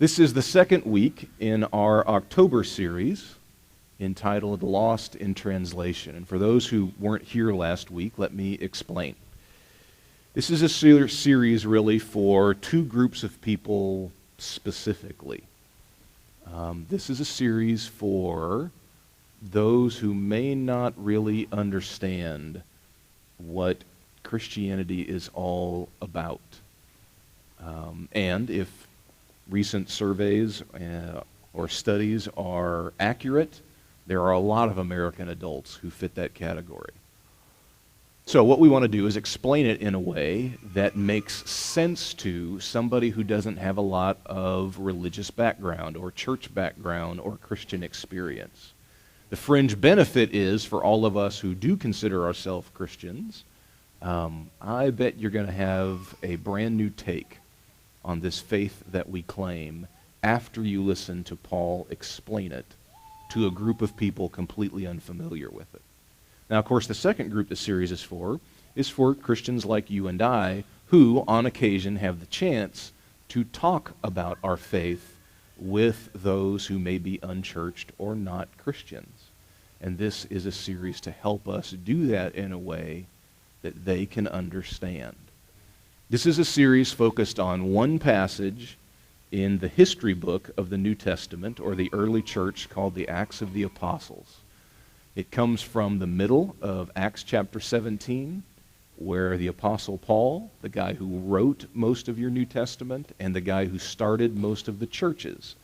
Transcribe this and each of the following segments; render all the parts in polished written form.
This is the second week in our October series entitled Lost in Translation. And for those who weren't here last week, let me explain. This is a series really for two groups of people specifically. This is a series for those who may not really understand what Christianity is all about. And if recent surveys or studies are accurate, there are a lot of American adults who fit that category. So what we want to do is explain it in a way that makes sense to somebody who doesn't have a lot of religious background or church background or Christian experience. The fringe benefit is for all of us who do consider ourselves Christians, I bet you're going to have a brand new take on this faith that we claim after you listen to Paul explain it to a group of people completely unfamiliar with it. Now, of course, the second group the series is for Christians like you and I who, on occasion, have the chance to talk about our faith with those who may be unchurched or not Christians. And this is a series to help us do that in a way that they can understand. This is a series focused on one passage in the history book of the New Testament, or the early church, called the Acts of the Apostles. It comes from the middle of Acts chapter 17, where the Apostle Paul, the guy who wrote most of your New Testament and the guy who started most of the churches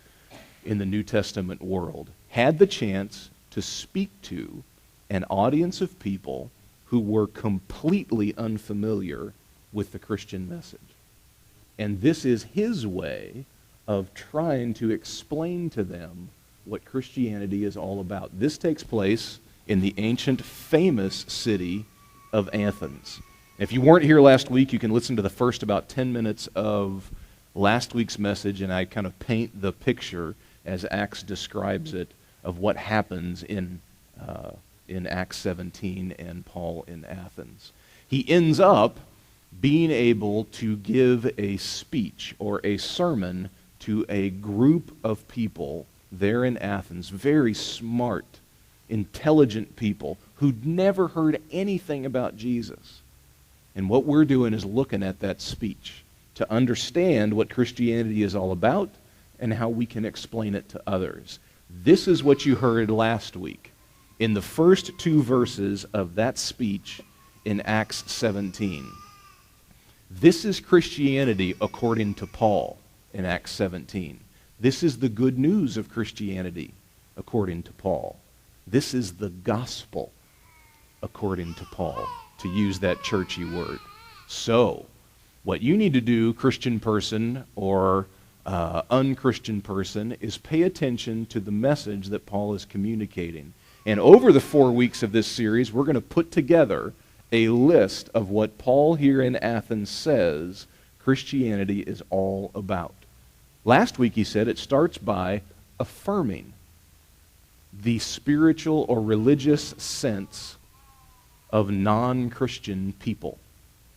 in the New Testament world, had the chance to speak to an audience of people who were completely unfamiliar with the Christian message. And this is his way of trying to explain to them what Christianity is all about. This takes place in the ancient, famous city of Athens. If you weren't here last week, you can listen to the first about 10 minutes of last week's message, and I kind of paint the picture as Acts describes it of what happens in Acts 17 and Paul in Athens. He ends up being able to give a speech or a sermon to a group of people there in Athens, very smart, intelligent people who'd never heard anything about Jesus. And what we're doing is looking at that speech to understand what Christianity is all about and how we can explain it to others. This is what you heard last week in the first two verses of that speech in Acts 17. This is Christianity according to Paul in Acts 17. This is the good news of Christianity according to Paul. This is the gospel according to Paul, to use that churchy word. So, what you need to do, Christian person or unchristian person, is pay attention to the message that Paul is communicating. And over the 4 weeks of this series, we're going to put together a list of what Paul here in Athens says Christianity is all about. Last week he said it starts by affirming the spiritual or religious sense of non-Christian people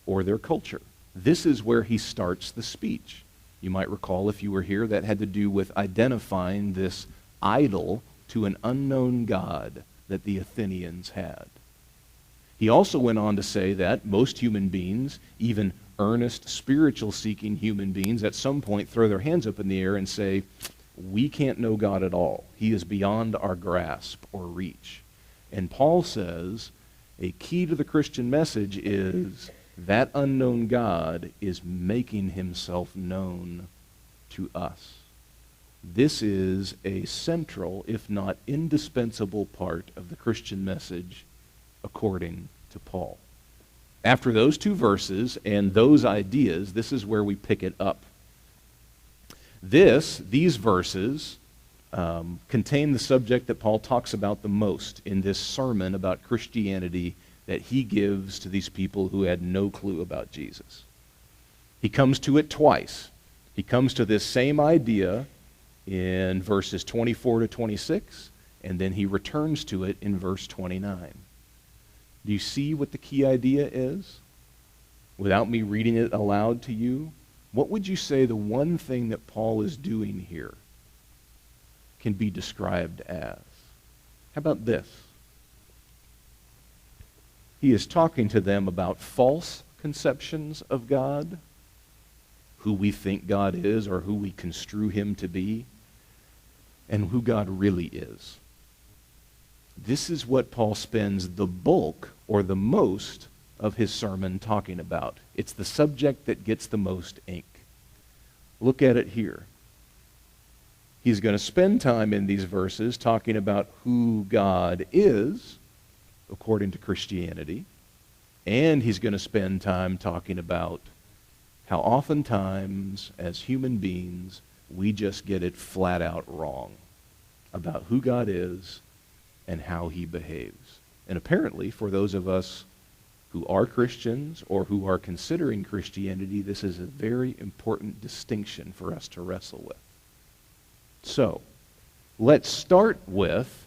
or their culture. This is where he starts the speech. You might recall, if you were here, that had to do with identifying this idol to an unknown god that the Athenians had. He also went on to say that most human beings, even earnest, spiritual-seeking human beings, at some point throw their hands up in the air and say, we can't know God at all. He is beyond our grasp or reach. And Paul says a key to the Christian message is that unknown God is making himself known to us. This is a central, if not indispensable, part of the Christian message according to Paul. After those two verses and those ideas, this is where we pick it up. These verses contain the subject that Paul talks about the most in this sermon about Christianity that he gives to these people who had no clue about Jesus. He comes to it twice. He comes to this same idea in verses 24 to 26, and then he returns to it in verse 29. Do you see what the key idea is? Without me reading it aloud to you, what would you say the one thing that Paul is doing here can be described as? How about this? He is talking to them about false conceptions of God, who we think God is or who we construe him to be, and who God really is. This is what Paul spends the bulk or the most of his sermon talking about. It's the subject that gets the most ink. Look at it here. He's going to spend time in these verses talking about who God is, according to Christianity, and he's going to spend time talking about how oftentimes, as human beings, we just get it flat out wrong about who God is and how he behaves. And apparently, for those of us who are Christians or who are considering Christianity, this is a very important distinction for us to wrestle with. So, let's start with,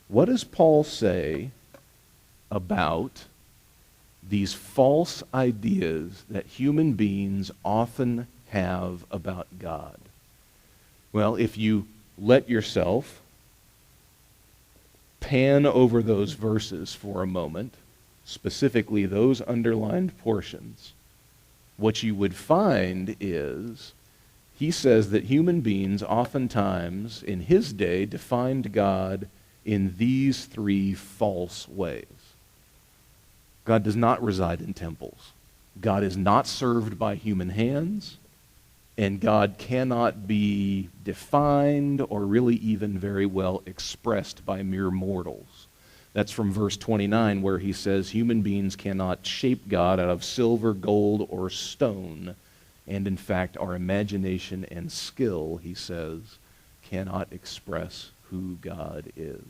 what does Paul say about these false ideas that human beings often have about God? Well, if you let yourself pan over those verses for a moment, specifically those underlined portions, what you would find is he says that human beings oftentimes in his day defined God in these three false ways. God does not reside in temples. God is not served by human hands. And God cannot be defined or really even very well expressed by mere mortals. That's from verse 29 where he says human beings cannot shape God out of silver, gold, or stone. And in fact, our imagination and skill, he says, cannot express who God is.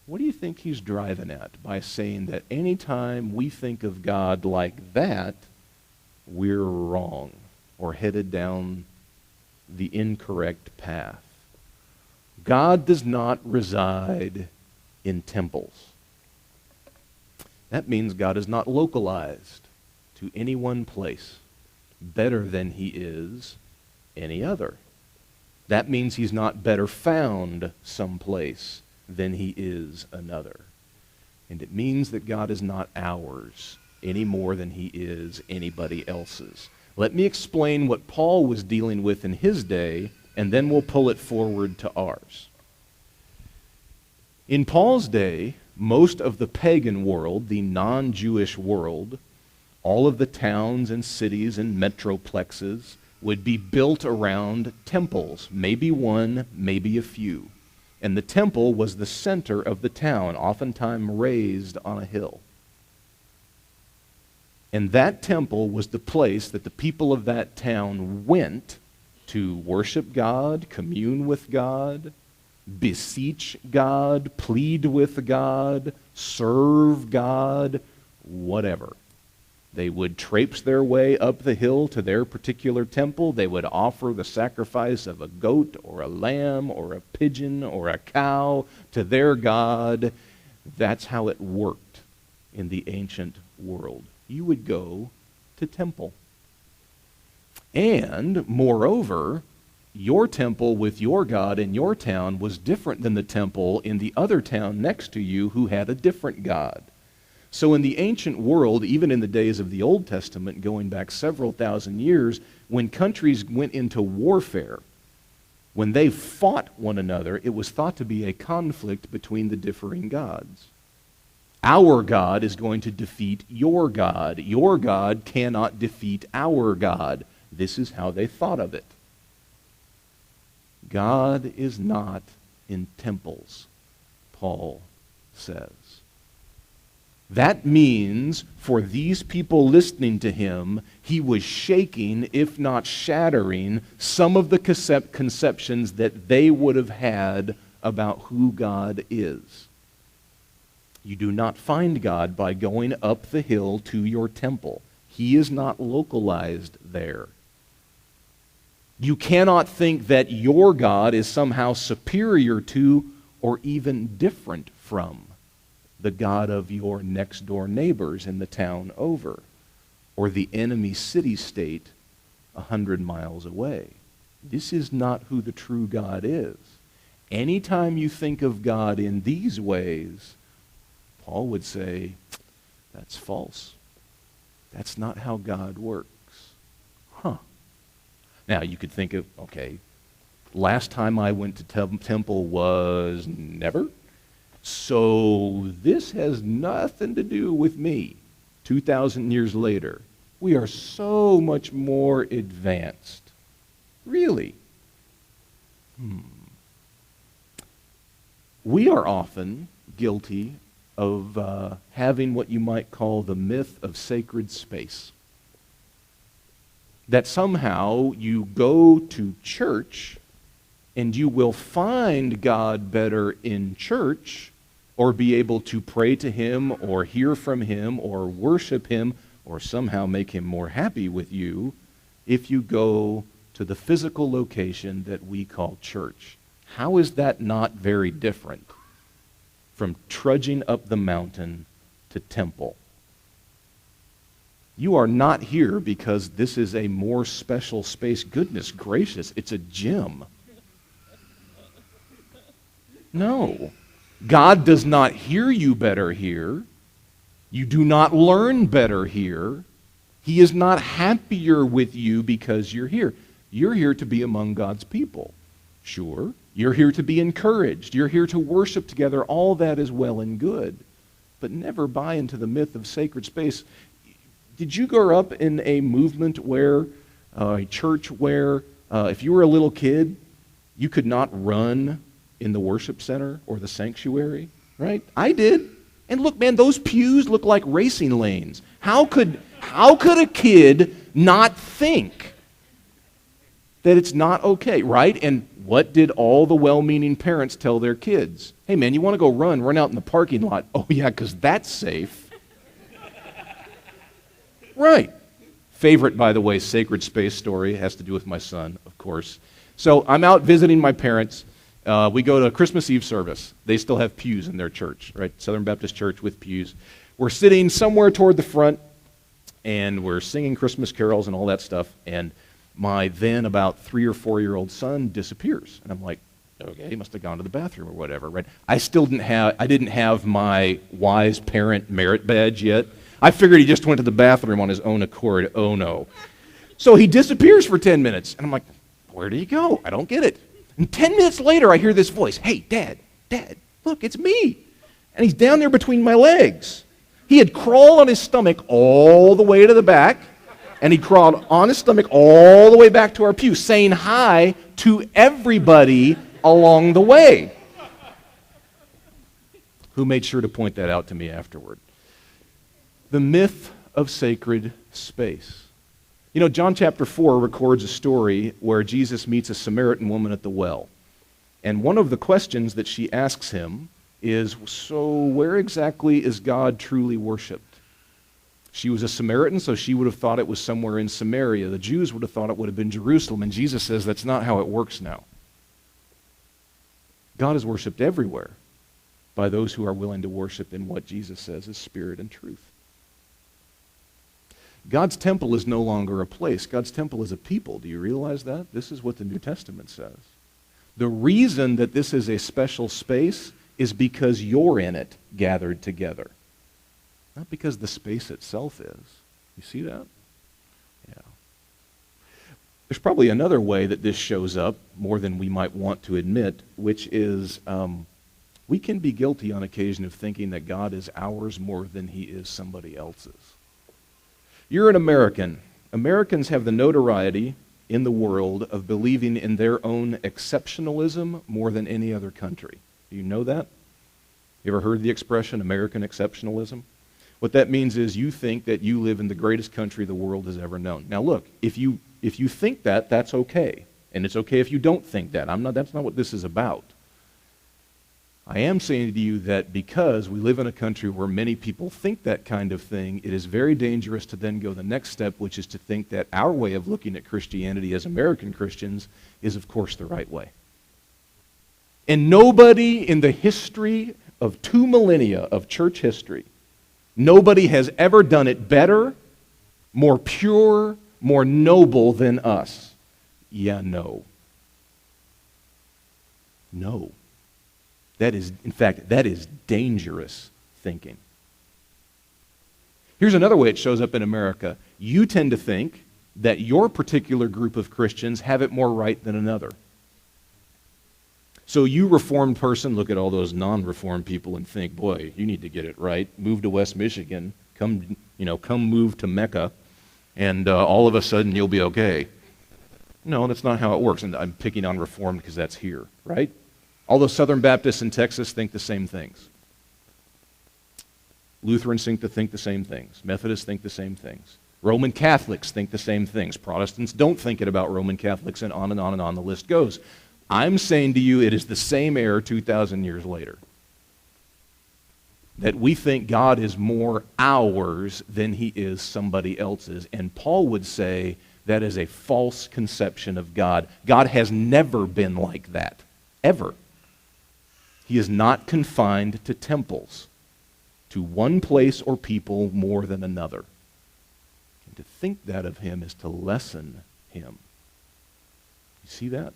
What do you think he's driving at by saying that anytime we think of God like that, we're wrong or headed down the incorrect path? God does not reside in temples. That means God is not localized to any one place better than he is any other. That means he's not better found someplace than he is another. And it means that God is not ours any more than he is anybody else's. Let me explain what Paul was dealing with in his day, and then we'll pull it forward to ours. In Paul's day, most of the pagan world, the non-Jewish world, all of the towns and cities and metroplexes would be built around temples, maybe one, maybe a few. And the temple was the center of the town, oftentimes raised on a hill. And that temple was the place that the people of that town went to worship God, commune with God, beseech God, plead with God, serve God, whatever. They would traipse their way up the hill to their particular temple. They would offer the sacrifice of a goat or a lamb or a pigeon or a cow to their God. That's how it worked in the ancient world. You would go to temple. And, moreover, your temple with your God in your town was different than the temple in the other town next to you who had a different God. So in the ancient world, even in the days of the Old Testament, going back several thousand years, when countries went into warfare, when they fought one another, it was thought to be a conflict between the differing gods. Our God is going to defeat your God. Your God cannot defeat our God. This is how they thought of it. God is not in temples, Paul says. That means for these people listening to him, he was shaking, if not shattering, some of the conceptions that they would have had about who God is. You do not find God by going up the hill to your temple. He is not localized there. You cannot think that your God is somehow superior to or even different from the God of your next-door neighbors in the town over, or the enemy city-state 100 miles away. This is not who the true God is. Anytime you think of God in these ways, Paul would say, that's false. That's not how God works. Now, you could think of, okay, last time I went to temple was never. So this has nothing to do with me. 2,000 years later, we are so much more advanced. Really? We are often guilty of having what you might call the myth of sacred space. That somehow you go to church and you will find God better in church, or be able to pray to Him, or hear from Him, or worship Him, or somehow make Him more happy with you if you go to the physical location that we call church. How is that not very different from trudging up the mountain to temple? You are not here because this is a more special space. Goodness gracious, it's a gym. No. God does not hear you better here. You do not learn better here. He is not happier with you because you're here. You're here to be among God's people. Sure, you're here to be encouraged. You're here to worship together. All that is well and good. But never buy into the myth of sacred space. Did you grow up in a movement where, a church where, if you were a little kid, you could not run in the worship center or the sanctuary? Right? I did. And look, man, those pews look like racing lanes. How could a kid not think that it's not okay, right? And what did all the well-meaning parents tell their kids? Hey, man, you want to go run out in the parking lot. Oh, yeah, because that's safe. Right. Favorite, by the way, sacred space story has to do with my son, of course. So I'm out visiting my parents. We go to a Christmas Eve service. They still have pews in their church, right? Southern Baptist Church with pews. We're sitting somewhere toward the front, and we're singing Christmas carols and all that stuff, and my then about 3 or 4-year-old son disappears. And I'm like, okay, he must have gone to the bathroom or whatever, right? I didn't have my wise parent merit badge yet. I figured he just went to the bathroom on his own accord. Oh, no. So he disappears for 10 minutes. And I'm like, where did he go? I don't get it. And 10 minutes later, I hear this voice. Hey, Dad, look, it's me. And he's down there between my legs. He had crawled on his stomach all the way to the back, and he crawled on his stomach all the way back to our pew, saying hi to everybody along the way. Who made sure to point that out to me afterward. The myth of sacred space. You know, John chapter 4 records a story where Jesus meets a Samaritan woman at the well. And one of the questions that she asks him is, so where exactly is God truly worshipped? She was a Samaritan, so she would have thought it was somewhere in Samaria. The Jews would have thought it would have been Jerusalem. And Jesus says that's not how it works now. God is worshipped everywhere by those who are willing to worship in what Jesus says is spirit and truth. God's temple is no longer a place. God's temple is a people. Do you realize that? This is what the New Testament says. The reason that this is a special space is because you're in it, gathered together. Not because the space itself is. You see that? Yeah. There's probably another way that this shows up, more than we might want to admit, which is we can be guilty on occasion of thinking that God is ours more than He is somebody else's. You're an American. Americans have the notoriety in the world of believing in their own exceptionalism more than any other country. Do you know that? You ever heard the expression American exceptionalism? What that means is you think that you live in the greatest country the world has ever known. Now look, if you think that, that's okay. And it's okay if you don't think that. That's not what this is about. I am saying to you that because we live in a country where many people think that kind of thing, it is very dangerous to then go the next step, which is to think that our way of looking at Christianity as American Christians is, of course, the right way. And nobody in the history of 2 millennia of church history, nobody has ever done it better, more pure, more noble than us. Yeah, no. No. That is, in fact, that is dangerous thinking. Here's another way it shows up in America. You tend to think that your particular group of Christians have it more right than another. So you Reformed person look at all those non-Reformed people and think, boy, you need to get it right. Move to West Michigan. Come move to Mecca, and all of a sudden you'll be okay. No, that's not how it works. And I'm picking on Reformed because that's here, right? All those Southern Baptists in Texas think the same things. Lutherans think the same things. Methodists think the same things. Roman Catholics think the same things. Protestants don't think it about Roman Catholics, and on and on and on the list goes. I'm saying to you, it is the same error 2,000 years later. That we think God is more ours than he is somebody else's. And Paul would say that is a false conception of God. God has never been like that, ever. He is not confined to temples, to one place or people more than another. And to think that of him is to lessen him. You see that?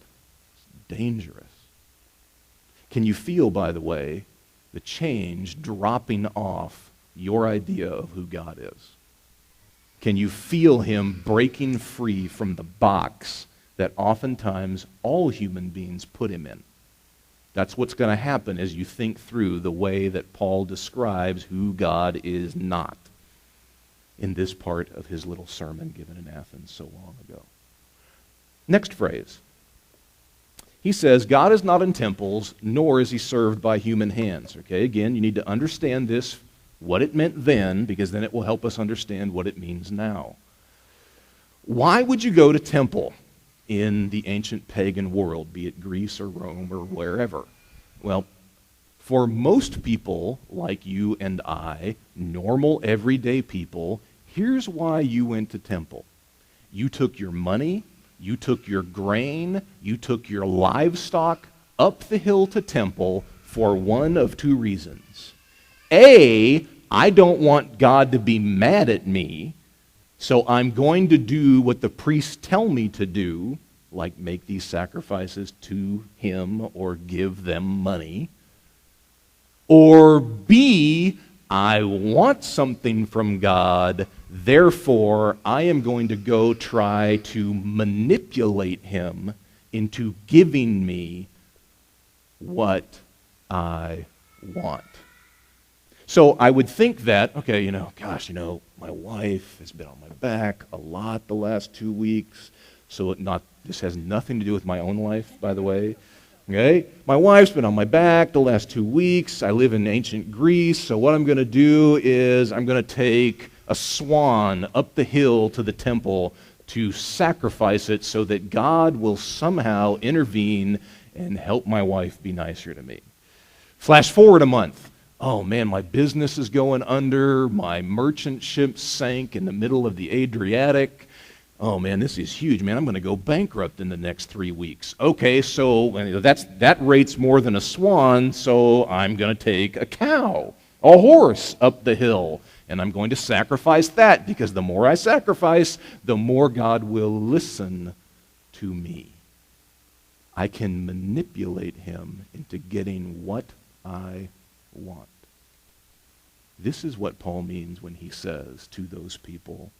It's dangerous. Can you feel, by the way, the change dropping off your idea of who God is? Can you feel him breaking free from the box that oftentimes all human beings put him in? That's what's going to happen as you think through the way that Paul describes who God is not in this part of his little sermon given in Athens so long ago. Next phrase. He says, God is not in temples, nor is he served by human hands. Okay, again, you need to understand this, what it meant then, because then it will help us understand what it means now. Why would you go to temple in the ancient pagan world, be it Greece or Rome or wherever? Well, for most people like you and I, normal, everyday people, here's why you went to temple. You took your money, you took your grain, you took your livestock up the hill to temple for one of two reasons. A, I don't want God to be mad at me, so I'm going to do what the priests tell me to do, like make these sacrifices to him or give them money. Or B, I want something from God, therefore I am going to go try to manipulate him into giving me what I want. So I would think that, okay, my wife has been on my back a lot the last 2 weeks, so this has nothing to do with my own life, by the way. Okay? My wife's been on my back the last 2 weeks. I live in ancient Greece, so what I'm going to do is I'm going to take a swan up the hill to the temple to sacrifice it so that God will somehow intervene and help my wife be nicer to me. Flash forward a month. Oh man, my business is going under. My merchant ship sank in the middle of the Adriatic. Oh man, this is huge, man. I'm going to go bankrupt in the next 3 weeks. Okay, so that rate's more than a swan, so I'm going to take a cow, a horse up the hill, and I'm going to sacrifice that, because the more I sacrifice, the more God will listen to me. I can manipulate him into getting what I want. This is what Paul means when he says to those people,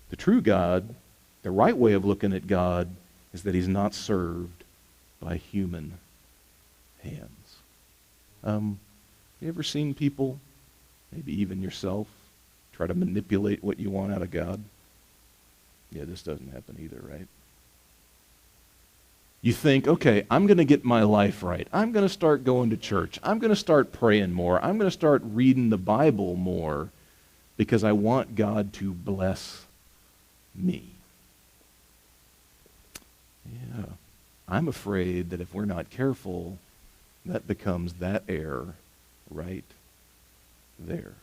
the true God, the right way of looking at God, is that he's not served by human hands. You ever seen people, maybe even yourself, try to manipulate what you want out of God? Yeah, this doesn't happen either, right? You think, okay, I'm going to get my life right. I'm going to start going to church. I'm going to start praying more. I'm going to start reading the Bible more because I want God to bless me. Yeah, I'm afraid that if we're not careful, that becomes that error right there.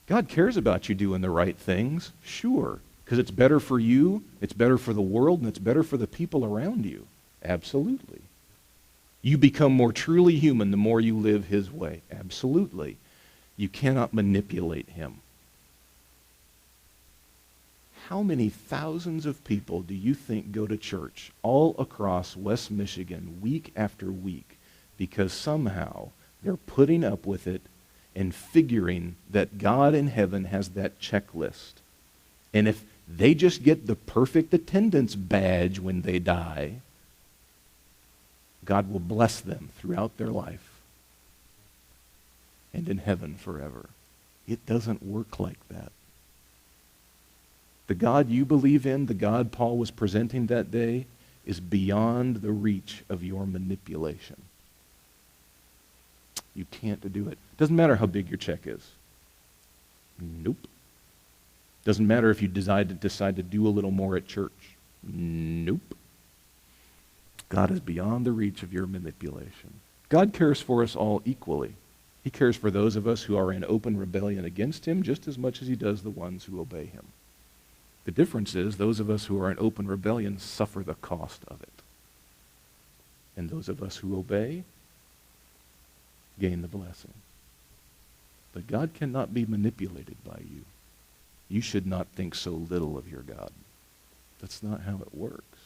God cares about you doing the right things, sure, because it's better for you, it's better for the world, and it's better for the people around you. Absolutely. You become more truly human the more you live his way. Absolutely. You cannot manipulate him. How many thousands of people do you think go to church all across West Michigan week after week because somehow they're putting up with it and figuring that God in heaven has that checklist? And if they just get the perfect attendance badge when they die, God will bless them throughout their life and in heaven forever. It doesn't work like that. The God you believe in, the God Paul was presenting that day, is beyond the reach of your manipulation. You can't do it. Doesn't matter how big your check is. Nope. Doesn't matter if you decide to do a little more at church. Nope. God is beyond the reach of your manipulation. God cares for us all equally. He cares for those of us who are in open rebellion against him just as much as he does the ones who obey him. The difference is those of us who are in open rebellion suffer the cost of it. And those of us who obey gain the blessing. But God cannot be manipulated by you. You should not think so little of your God. That's not how it works.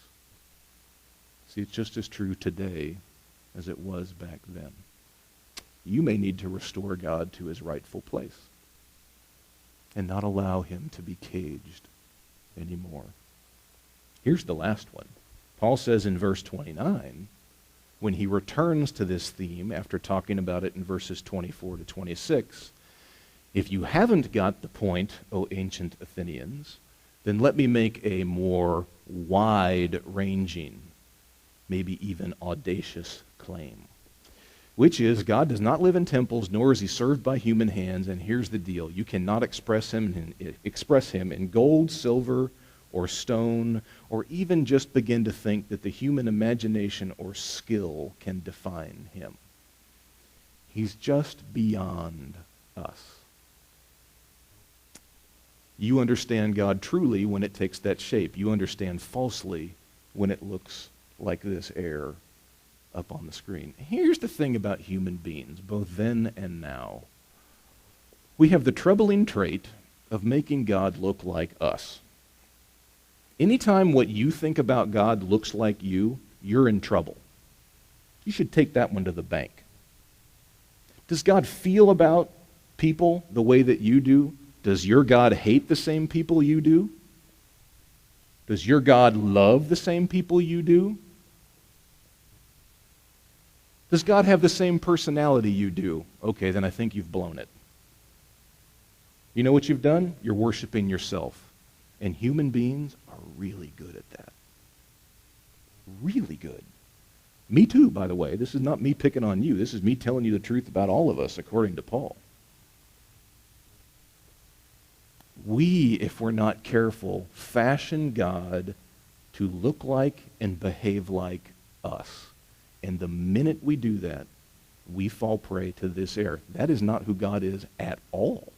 See, it's just as true today as it was back then. You may need to restore God to his rightful place and not allow him to be caged anymore. Here's the last one. Paul says in verse 29, when he returns to this theme after talking about it in verses 24 to 26, if you haven't got the point, O ancient Athenians, then let me make a more wide-ranging, maybe even audacious claim, which is God does not live in temples, nor is he served by human hands, and here's the deal. You cannot express him in gold, silver, or stone, or even just begin to think that the human imagination or skill can define him. He's just beyond us. You understand God truly when it takes that shape. You understand falsely when it looks like this air up on the screen. Here's the thing about human beings, both then and now. We have the troubling trait of making God look like us. Anytime what you think about God looks like you, you're in trouble. You should take that one to the bank. Does God feel about people the way that you do? Does your God hate the same people you do? Does your God love the same people you do? Does God have the same personality you do? Okay, then I think you've blown it. You know what you've done? You're worshiping yourself. And human beings are really good at that. Really good. Me too, by the way. This is not me picking on you. This is me telling you the truth about all of us, according to Paul. We, if we're not careful, fashion God to look like and behave like us. And the minute we do that, we fall prey to this error. That is not who God is at all.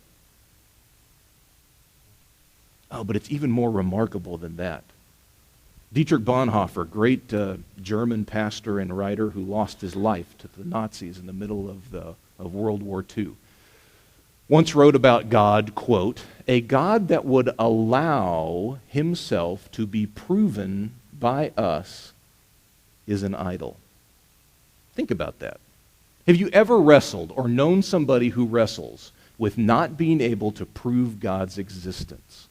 Oh, but it's even more remarkable than that. Dietrich Bonhoeffer, great German pastor and writer who lost his life to the Nazis in the middle of World War II, once wrote about God, quote, a God that would allow himself to be proven by us is an idol. Think about that. Have you ever wrestled or known somebody who wrestles with not being able to prove God's existence?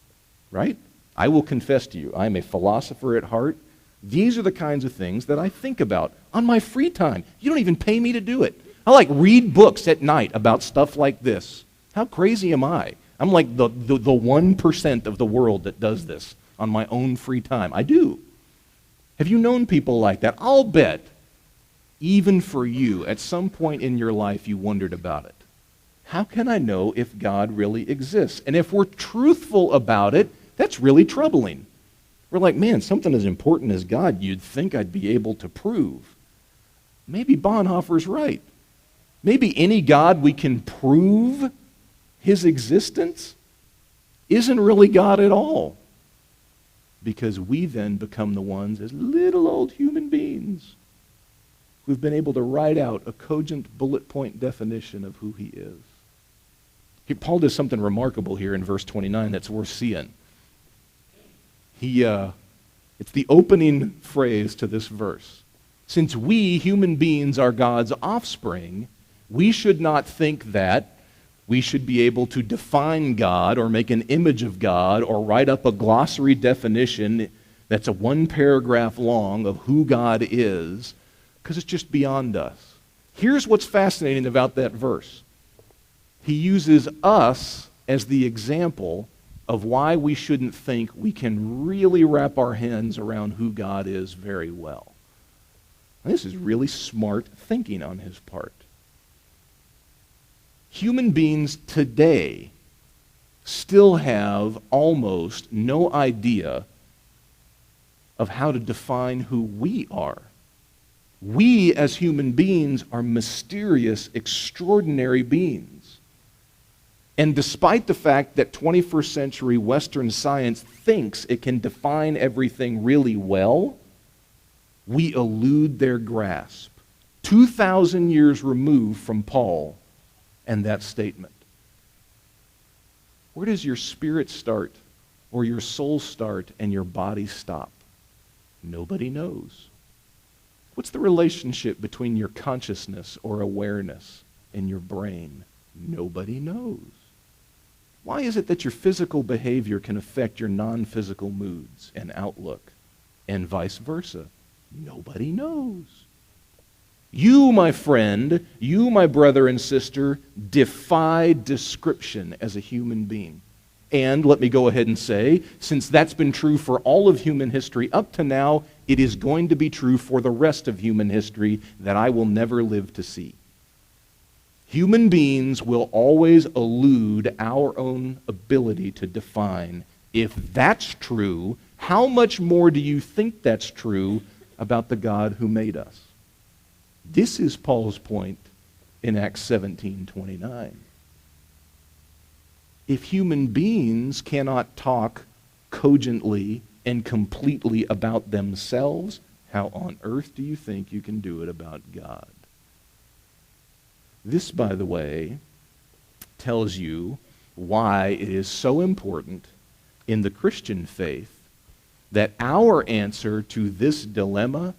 Right? I will confess to you, I'm a philosopher at heart. These are the kinds of things that I think about on my free time. You don't even pay me to do it. I read books at night about stuff like this. How crazy am I? I'm like the 1% of the world that does this on my own free time. I do. Have you known people like that? I'll bet, even for you, at some point in your life you wondered about it. How can I know if God really exists? And if we're truthful about it, that's really troubling. We're like, man, something as important as God, you'd think I'd be able to prove. Maybe Bonhoeffer's right. Maybe any God we can prove his existence isn't really God at all. Because we then become the ones as little old human beings who've been able to write out a cogent bullet point definition of who he is. Paul does something remarkable here in verse 29 that's worth seeing. It's the opening phrase to this verse. Since we, human beings, are God's offspring, we should not think that we should be able to define God or make an image of God or write up a glossary definition that's a one paragraph long of who God is, because it's just beyond us. Here's what's fascinating about that verse. He uses us as the example of why we shouldn't think we can really wrap our hands around who God is very well. And this is really smart thinking on his part. Human beings today still have almost no idea of how to define who we are. We, as human beings, are mysterious, extraordinary beings. And despite the fact that 21st century Western science thinks it can define everything really well, we elude their grasp. 2,000 years removed from Paul and that statement. Where does your spirit start, or your soul start, and your body stop? Nobody knows. What's the relationship between your consciousness or awareness and your brain? Nobody knows. Why is it that your physical behavior can affect your non-physical moods and outlook, and vice versa? Nobody knows. You, my friend, you, my brother and sister, defy description as a human being. And let me go ahead and say, since that's been true for all of human history up to now, it is going to be true for the rest of human history that I will never live to see. Human beings will always elude our own ability to define. If that's true, how much more do you think that's true about the God who made us? This is Paul's point in Acts 17:29. If human beings cannot talk cogently and completely about themselves, how on earth do you think you can do it about God? This, by the way, tells you why it is so important in the Christian faith that our answer to this dilemma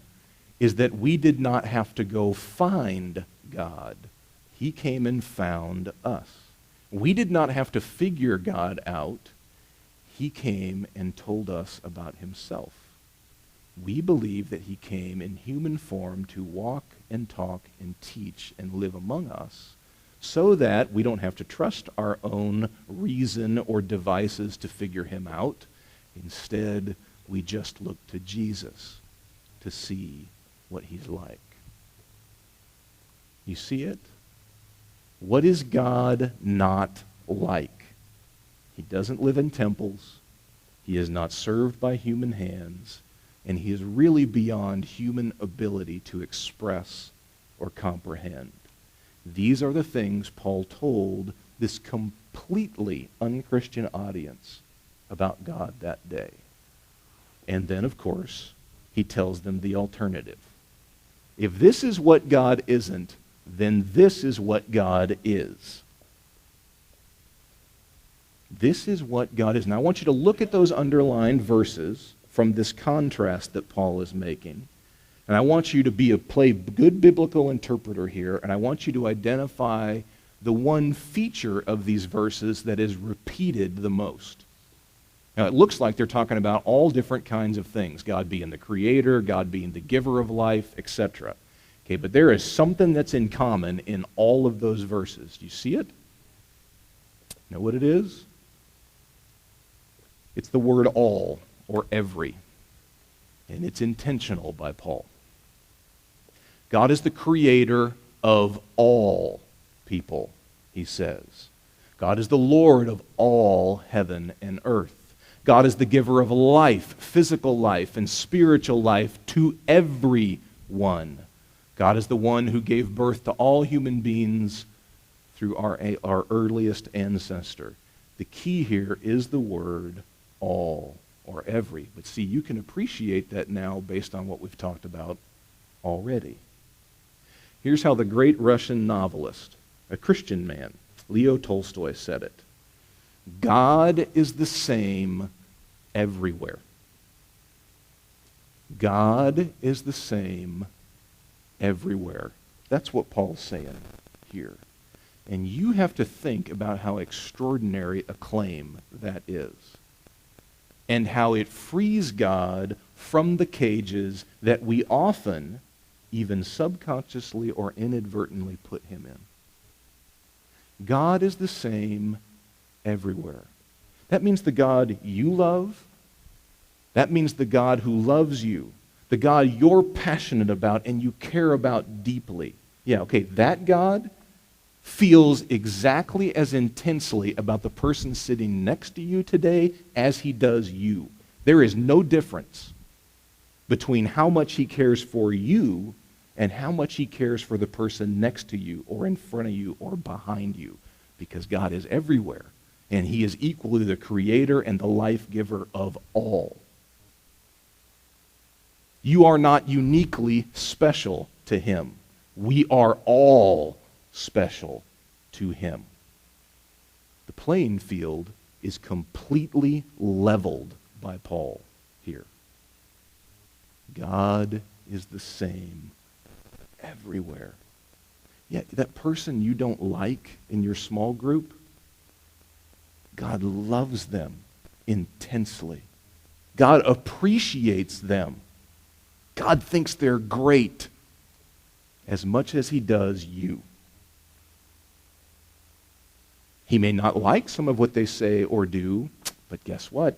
is that we did not have to go find God. He came and found us. We did not have to figure God out. He came and told us about himself. We believe that he came in human form to walk and talk and teach and live among us so that we don't have to trust our own reason or devices to figure him out. Instead, we just look to Jesus to see what he's like. You see it? What is God not like? He doesn't live in temples. He is not served by human hands. And he is really beyond human ability to express or comprehend. These are the things Paul told this completely unchristian audience about God that day. And then, of course, he tells them the alternative. If this is what God isn't, then this is what God is. This is what God is. Now, I want you to look at those underlined verses from this contrast that Paul is making. And I want you to play good biblical interpreter here, and I want you to identify the one feature of these verses that is repeated the most. Now, it looks like they're talking about all different kinds of things, God being the creator, God being the giver of life, etc. Okay, but there is something that's in common in all of those verses. Do you see it? Know what it is? It's the word all, or every. And it's intentional by Paul. God is the creator of all people, he says. God is the Lord of all heaven and earth. God is the giver of life, physical life, and spiritual life to everyone. God is the one who gave birth to all human beings through our earliest ancestor. The key here is the word all, or every. But see, you can appreciate that now based on what we've talked about already. Here's how the great Russian novelist, a Christian man, Leo Tolstoy, said it. God is the same everywhere. God is the same everywhere. That's what Paul's saying here. And you have to think about how extraordinary a claim that is, and how it frees God from the cages that we often, even subconsciously or inadvertently, put him in. God is the same everywhere. That means the God you love, that means the God who loves you, the God you're passionate about and you care about deeply. Yeah, okay, that God feels exactly as intensely about the person sitting next to you today as he does you. There is no difference between how much he cares for you and how much he cares for the person next to you or in front of you or behind you, because God is everywhere, and he is equally the creator and the life giver of all. You are not uniquely special to him. We are all special to him. The playing field is completely leveled by Paul here. God is the same everywhere. Yet that person you don't like in your small group, God loves them intensely. God appreciates them. God thinks they're great as much as he does you. He may not like some of what they say or do, but guess what?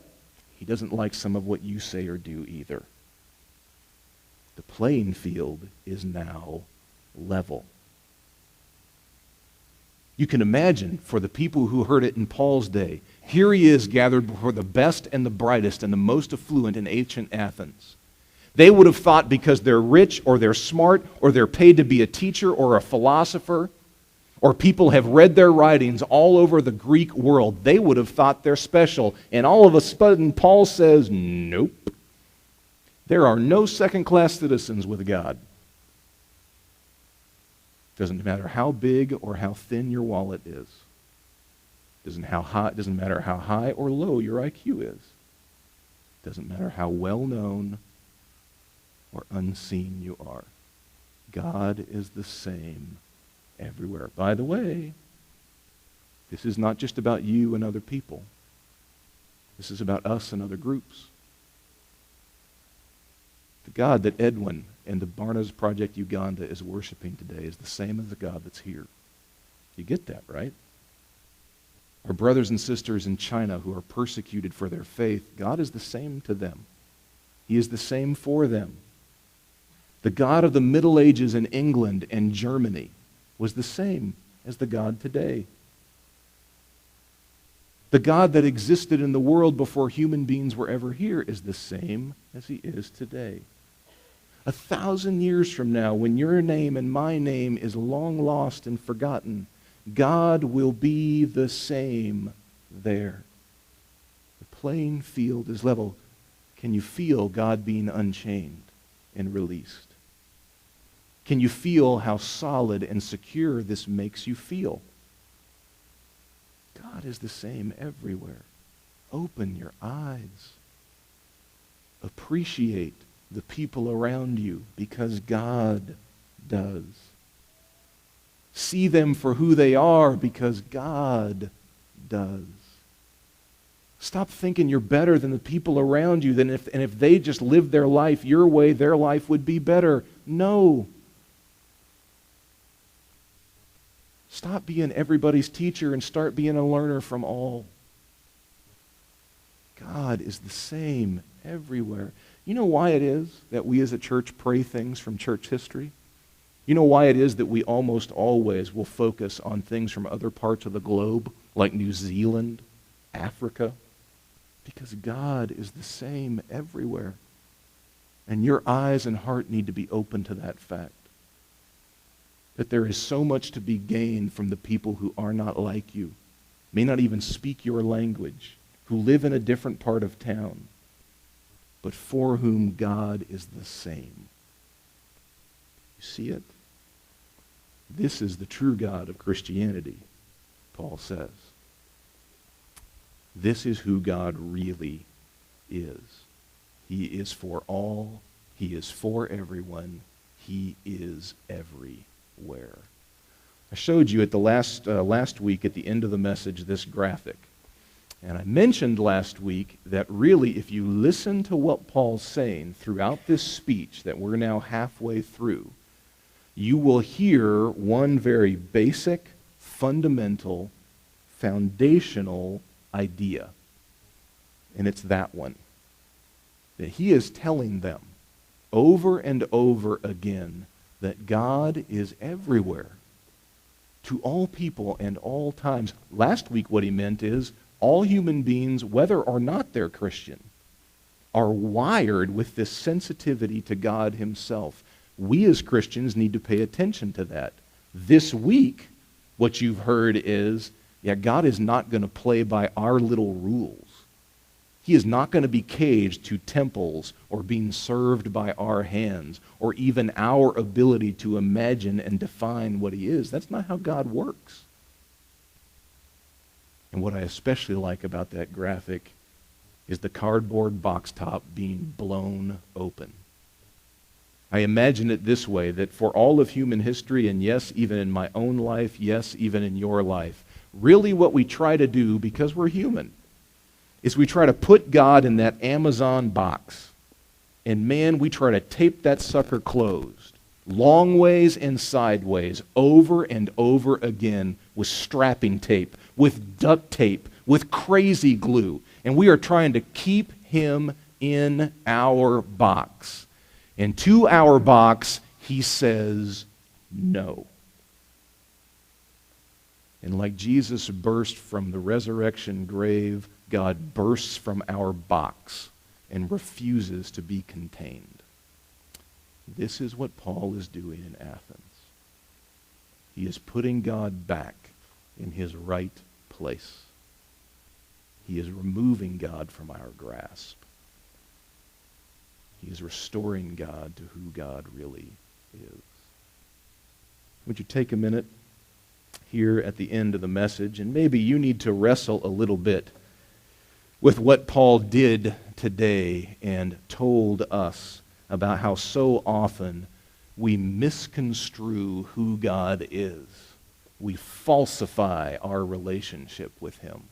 He doesn't like some of what you say or do either. The playing field is now level. You can imagine, for the people who heard it in Paul's day, here he is gathered before the best and the brightest and the most affluent in ancient Athens. They would have thought because they're rich or they're smart or they're paid to be a teacher or a philosopher, or people have read their writings all over the Greek world, they would have thought they're special. And all of a sudden, Paul says, nope. There are no second-class citizens with God. Doesn't matter how big or how thin your wallet is. Doesn't matter how high or low your IQ is. Doesn't matter how well known or unseen you are. God is the same everywhere. By the way, this is not just about you and other people. This is about us and other groups. The God that Edwin and the Barna's Project Uganda is worshiping today is the same as the God that's here. You get that, right? Our brothers and sisters in China who are persecuted for their faith, God is the same to them. He is the same for them. The God of the Middle Ages in England and Germany was the same as the God today. The God that existed in the world before human beings were ever here is the same as he is today. 1,000 years from now, when your name and my name is long lost and forgotten, God will be the same there. The playing field is level. Can you feel God being unchained and released? Can you feel how solid and secure this makes you feel? God is the same everywhere. Open your eyes. Appreciate the people around you because God does. See them for who they are because God does. Stop thinking you're better than the people around you, and if they just lived their life your way, their life would be better. No. Stop being everybody's teacher and start being a learner from all. God is the same everywhere. You know why it is that we as a church pray things from church history? You know why it is that we almost always will focus on things from other parts of the globe, like New Zealand, Africa? Because God is the same everywhere. And your eyes and heart need to be open to that fact. That there is so much to be gained from the people who are not like you, may not even speak your language, who live in a different part of town, but for whom God is the same. You see it? This is the true God of Christianity, Paul says. This is who God really is. He is for all, He is for everyone. He is everywhere. I showed you at the last week at the end of the message this graphic. And I mentioned last week that really if you listen to what Paul's saying throughout this speech that we're now halfway through, you will hear one very basic, fundamental, foundational idea. And it's that one. That he is telling them over and over again that God is everywhere to all people and all times. Last week what he meant is all human beings, whether or not they're Christian, are wired with this sensitivity to God himself. We as Christians need to pay attention to that. This week, what you've heard is, God is not going to play by our little rules. He is not going to be caged to temples or being served by our hands or even our ability to imagine and define what he is. That's not how God works. And what I especially like about that graphic is the cardboard box top being blown open. I imagine it this way, that for all of human history, and yes, even in my own life, yes, even in your life, really what we try to do, because we're human, is we try to put God in that Amazon box. And man, we try to tape that sucker closed, long ways and sideways, over and over again with strapping tape, with duct tape, with crazy glue. And we are trying to keep him in our box. And to our box, he says no. And like Jesus burst from the resurrection grave, God bursts from our box and refuses to be contained. This is what Paul is doing in Athens. He is putting God back in his right place. He is removing God from our grasp. He is restoring God to who God really is. Would you take a minute here at the end of the message, and maybe you need to wrestle a little bit with what Paul did today and told us about how so often we misconstrue who God is. We falsify our relationship with him.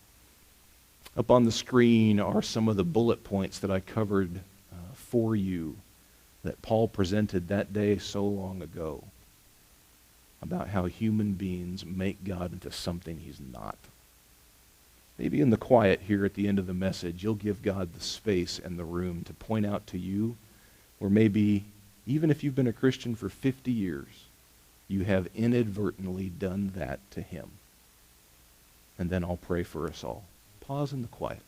Up on the screen are some of the bullet points that I covered for you that Paul presented that day so long ago about how human beings make God into something he's not. Maybe in the quiet here at the end of the message, you'll give God the space and the room to point out to you, or maybe even if you've been a Christian for 50 years, you have inadvertently done that to him. And then I'll pray for us all. Pause in the quiet.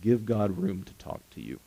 Give God room to talk to you.